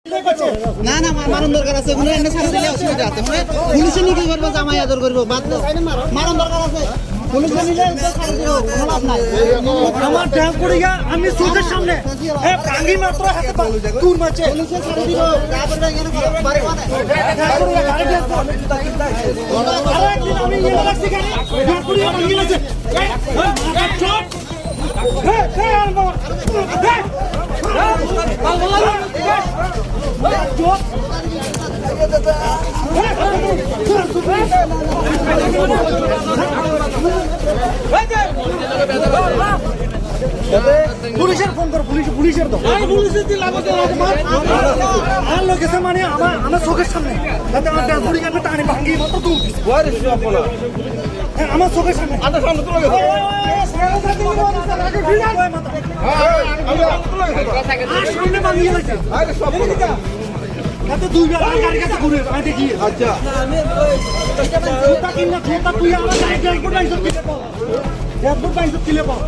না না মারণ দরকার আছে কোনো এনে ছাড়া দিলে অসুবিধা আছে মানে পুলিশে নিয়ে কি করবে জামাই আদর করবে বাদ দাও মারণ দরকার আছে পুলিশে নিলে ছাড়া দিও কোনো লাভ নাই আমার ট্যাঙ্ক পড়ে গিয়া আমি চোখের সামনে এ ভাঙি মাত্র হাতে দূর মারছে পুলিশে ছাড়া দিও তারপরে এখানে বাড়ি মানে আরেকদিন আমি ইয়ে লাগছে কেন ট্যাঙ্ক পড়ে গিয়া ভাঙি লাগছে চোট হে হে আলমা হে চোট পুলিশের ফোন কর পুলিশের দাও পুলিশের দিল আমাকে আর লোক এসে মানে আমার চোখের সামনে তাতে আমার ট্যাঙ্ক পড়ে গিয়ে টানি ভাঙি মাত্র দূর আমার চোখের সামনে সামনে ভাঙি গেছে তাতে দুইবার গাড়ি কাছে ঘুরে আগে গিয়ে আচ্ছা তুই আমার এয়ারপোর্ট পাইছ কিলে পাও